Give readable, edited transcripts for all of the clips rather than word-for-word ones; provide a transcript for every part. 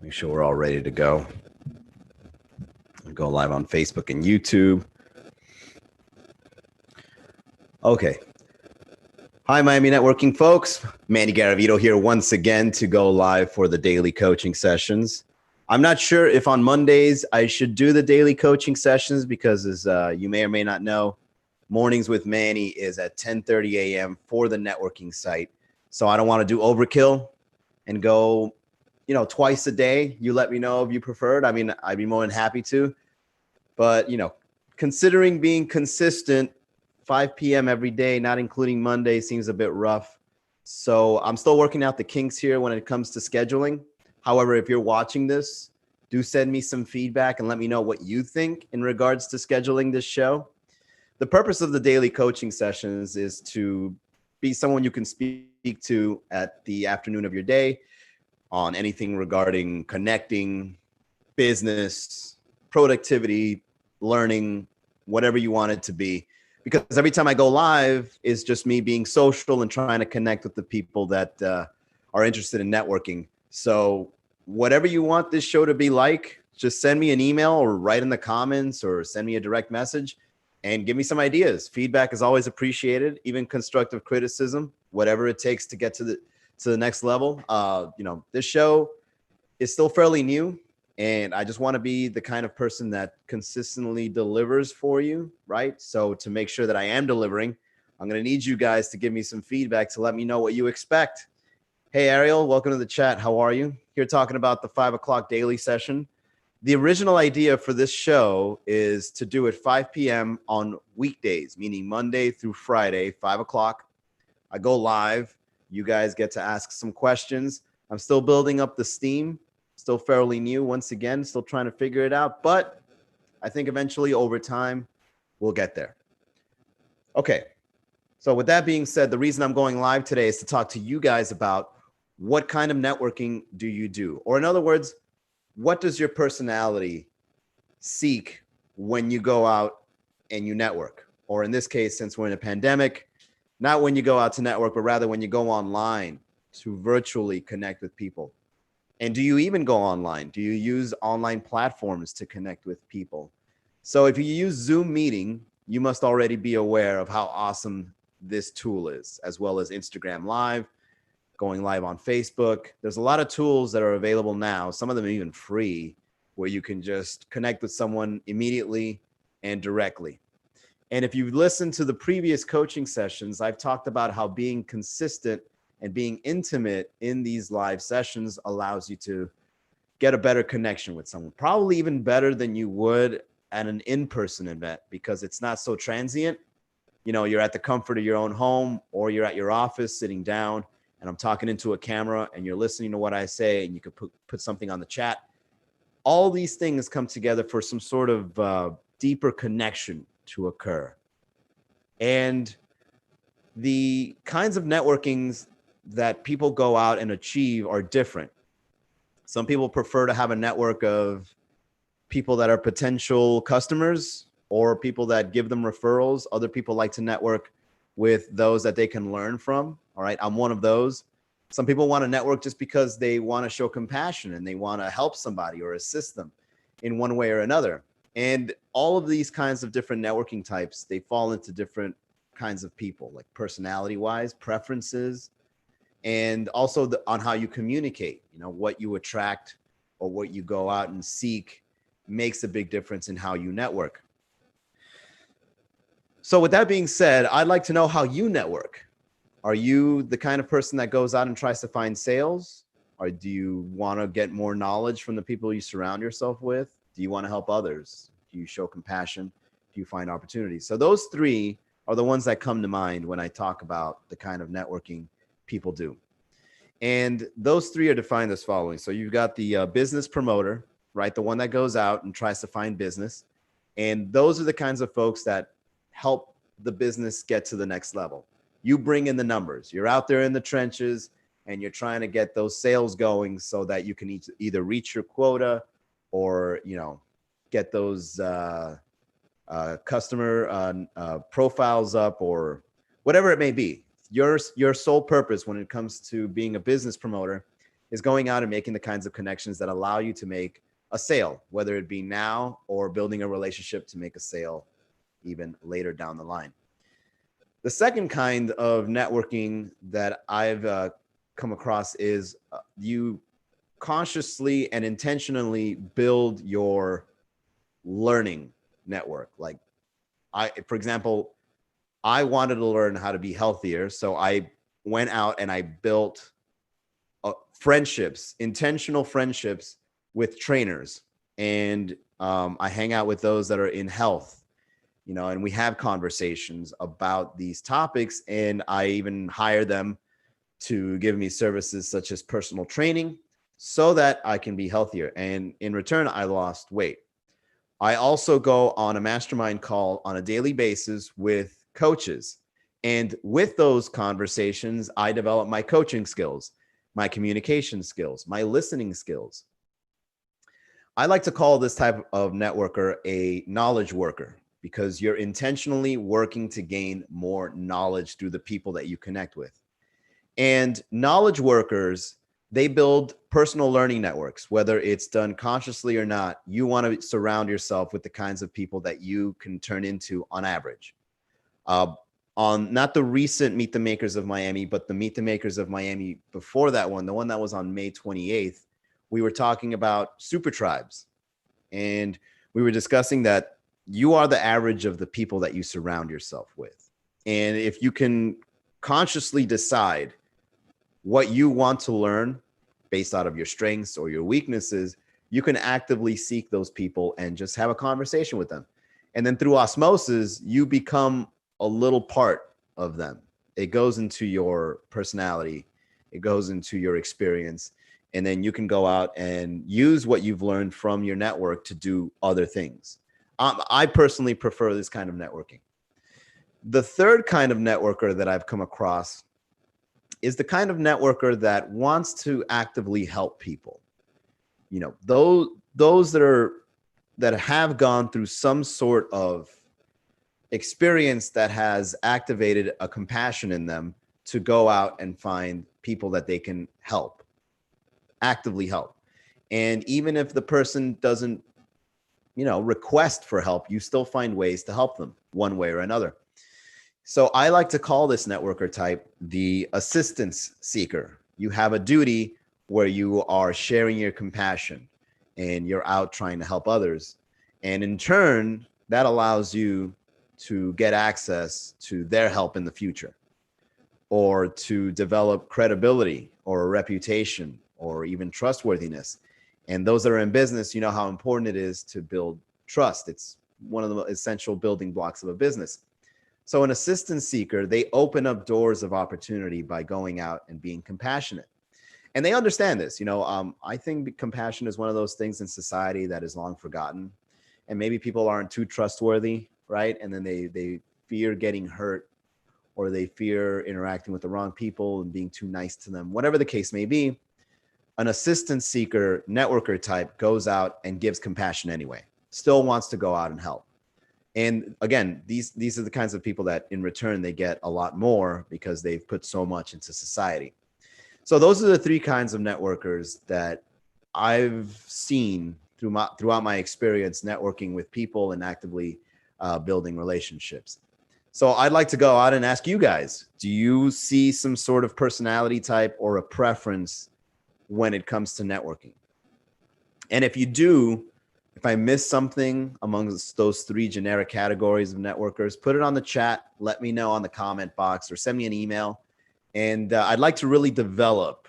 Make sure we're all ready to go. Go live on Facebook and YouTube. Okay. Hi, Miami Networking folks. Manny Garavito here once again to go live for the daily coaching sessions. I'm not sure if on Mondays I should do the daily coaching sessions because as you may or may not know, Mornings with Manny is at 10:30 a.m. for the networking site. So I don't want to do overkill and go, twice a day. You let me know if you preferred. I mean, I'd be more than happy to. But, considering being consistent, 5 p.m. every day, not including Monday, seems a bit rough. So I'm still working out the kinks here when it comes to scheduling. However, if you're watching this, do send me some feedback and let me know what you think in regards to scheduling this show. The purpose of the daily coaching sessions is to be someone you can speak to at the afternoon of your day on anything regarding connecting, business, productivity, learning, whatever you want it to be. Because every time I go live, it's just me being social and trying to connect with the people that are interested in networking. So whatever you want this show to be like, just send me an email or write in the comments or send me a direct message and give me some ideas. Feedback is always appreciated, even constructive criticism, whatever it takes to get to the next level. This show is still fairly new, and I just want to be the kind of person that consistently delivers for you, right? So to make sure that I am delivering, I'm going to need you guys to give me some feedback to let me know what you expect. Hey, Ariel, welcome to the chat. How are you? Here talking about the 5 o'clock daily session. The original idea for this show is to do it 5 p.m. on weekdays, meaning Monday through Friday, 5 o'clock. I go live. You guys get to ask some questions. I'm still building up the steam, still fairly new. Once again, still trying to figure it out, but I think eventually over time, we'll get there. Okay. So with that being said, the reason I'm going live today is to talk to you guys about what kind of networking do you do? Or in other words, what does your personality seek when you go out and you network? Or in this case, since we're in a pandemic, not when you go out to network, but rather when you go online to virtually connect with people. And do you even go online? Do you use online platforms to connect with people? So if you use Zoom Meeting, you must already be aware of how awesome this tool is, as well as Instagram Live, going live on Facebook. There's a lot of tools that are available now, some of them even free, where you can just connect with someone immediately and directly. And if you've listened to the previous coaching sessions, I've talked about how being consistent and being intimate in these live sessions allows you to get a better connection with someone, probably even better than you would at an in-person event because it's not so transient. You're at the comfort of your own home or you're at your office sitting down and I'm talking into a camera and you're listening to what I say and you could put something on the chat. All these things come together for some sort of deeper connection to occur. And the kinds of networkings that people go out and achieve are different. Some people prefer to have a network of people that are potential customers or people that give them referrals. Other people like to network with those that they can learn from. All right, I'm one of those. Some people want to network just because they want to show compassion and they want to help somebody or assist them in one way or another. And all of these kinds of different networking types, they fall into different kinds of people, like personality-wise, preferences, and also on how you communicate. What you attract or what you go out and seek makes a big difference in how you network. So with that being said, I'd like to know how you network. Are you the kind of person that goes out and tries to find sales? Or do you want to get more knowledge from the people you surround yourself with? Do you want to help others? Do you show compassion? Do you find opportunities? So those three are the ones that come to mind when I talk about the kind of networking people do. And those three are defined as following. So you've got the business promoter, right? The one that goes out and tries to find business. And those are the kinds of folks that help the business get to the next level. You bring in the numbers. You're out there in the trenches and you're trying to get those sales going so that you can either reach your quota or, get those customer profiles up or whatever it may be. Your sole purpose when it comes to being a business promoter is going out and making the kinds of connections that allow you to make a sale, whether it be now or building a relationship to make a sale even later down the line. The second kind of networking that I've come across is you consciously and intentionally build your learning network. Like for example, I wanted to learn how to be healthier. So I went out and I built friendships, intentional friendships with trainers. And I hang out with those that are in health, and we have conversations about these topics. And I even hire them to give me services such as personal training so that I can be healthier. And in return, I lost weight. I also go on a mastermind call on a daily basis with coaches. And with those conversations, I develop my coaching skills, my communication skills, my listening skills. I like to call this type of networker a knowledge worker, because you're intentionally working to gain more knowledge through the people that you connect with. And knowledge workers, they build personal learning networks, whether it's done consciously or not. You want to surround yourself with the kinds of people that you can turn into on average. On not the recent Meet the Makers of Miami, but the Meet the Makers of Miami before that one, the one that was on May 28th, we were talking about super tribes. And we were discussing that you are the average of the people that you surround yourself with. And if you can consciously decide what you want to learn based out of your strengths or your weaknesses, you can actively seek those people and just have a conversation with them. And then through osmosis, you become a little part of them. It goes into your personality. It goes into your experience. And then you can go out and use what you've learned from your network to do other things. I personally prefer this kind of networking. The third kind of networker that I've come across is the kind of networker that wants to actively help people. Those that have gone through some sort of experience that has activated a compassion in them to go out and find people that they can help, actively help. And even if the person doesn't, request for help, you still find ways to help them one way or another. So I like to call this networker type the assistance seeker. You have a duty where you are sharing your compassion and you're out trying to help others. And in turn, that allows you to get access to their help in the future, or to develop credibility or a reputation or even trustworthiness. And those that are in business, you know how important it is to build trust. It's one of the essential building blocks of a business. So an assistance seeker, they open up doors of opportunity by going out and being compassionate. And they understand this. I think compassion is one of those things in society that is long forgotten. And maybe people aren't too trustworthy, right? And then they fear getting hurt, or they fear interacting with the wrong people and being too nice to them. Whatever the case may be, an assistance seeker, networker type goes out and gives compassion anyway, still wants to go out and help. And again, these are the kinds of people that in return, they get a lot more because they've put so much into society. So those are the three kinds of networkers that I've seen throughout my experience networking with people and actively building relationships. So I'd like to go out and ask you guys, do you see some sort of personality type or a preference when it comes to networking? And if you do, if I miss something amongst those three generic categories of networkers, put it on the chat, let me know on the comment box, or send me an email. And I'd like to really develop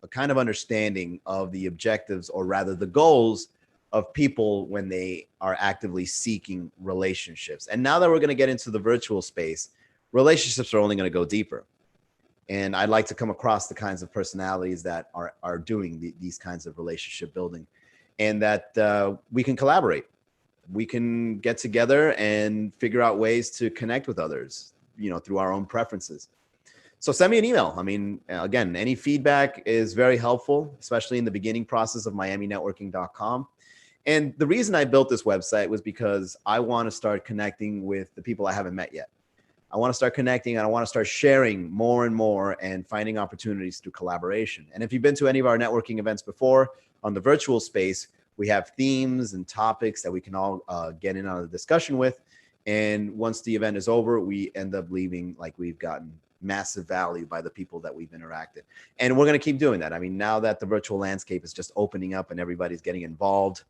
a kind of understanding of the objectives, or rather the goals of people when they are actively seeking relationships. And now that we're going to get into the virtual space, relationships are only going to go deeper. And I'd like to come across the kinds of personalities that are doing these kinds of relationship building, and that we can collaborate. We can get together and figure out ways to connect with others, through our own preferences. So send me an email. I mean, again, any feedback is very helpful, especially in the beginning process of miaminetworking.com. And the reason I built this website was because I want to start connecting with the people I haven't met yet. I want to start connecting and I want to start sharing more and more and finding opportunities through collaboration. And if you've been to any of our networking events before on the virtual space, we have themes and topics that we can all get in on a discussion with. And once the event is over, we end up leaving like we've gotten massive value by the people that we've interacted. And we're going to keep doing that. I mean, now that the virtual landscape is just opening up and everybody's getting involved,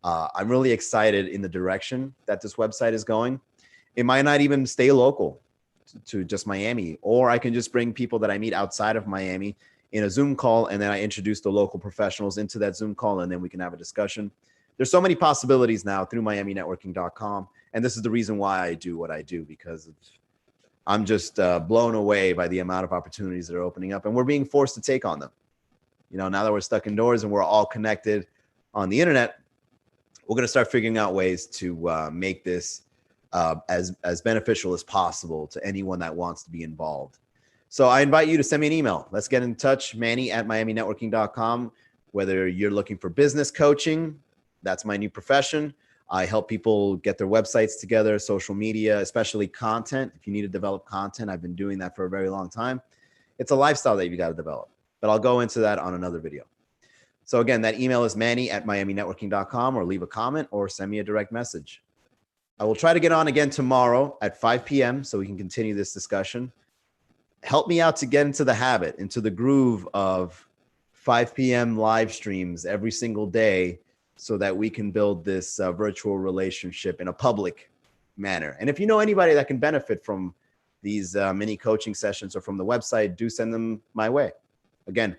I'm really excited in the direction that this website is going. It might not even stay local to just Miami, or I can just bring people that I meet outside of Miami in a Zoom call, and then I introduce the local professionals into that Zoom call, and then we can have a discussion. There's so many possibilities now through MiamiNetworking.com, and this is the reason why I do what I do, because I'm just blown away by the amount of opportunities that are opening up, and we're being forced to take on them. You know, now that we're stuck indoors and we're all connected on the internet, we're going to start figuring out ways to make this as beneficial as possible to anyone that wants to be involved. So I invite you to send me an email. Let's get in touch, Manny@MiamiNetworking.com. Whether you're looking for business coaching, that's my new profession. I help people get their websites together, social media, especially content. If you need to develop content, I've been doing that for a very long time. It's a lifestyle that you got to develop, but I'll go into that on another video. So again, that email is Manny@MiamiNetworking.com, or leave a comment or send me a direct message. I will try to get on again tomorrow at 5 p.m. so we can continue this discussion. Help me out to get into the habit, into the groove of 5 p.m. live streams every single day so that we can build this virtual relationship in a public manner. And if you know anybody that can benefit from these mini coaching sessions or from the website, do send them my way. Again,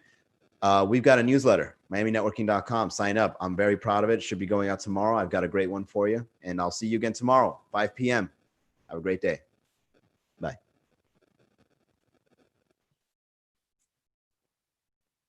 we've got a newsletter, MiamiNetworking.com. Sign up. I'm very proud of it. Should be going out tomorrow. I've got a great one for you. And I'll see you again tomorrow, 5 p.m. Have a great day.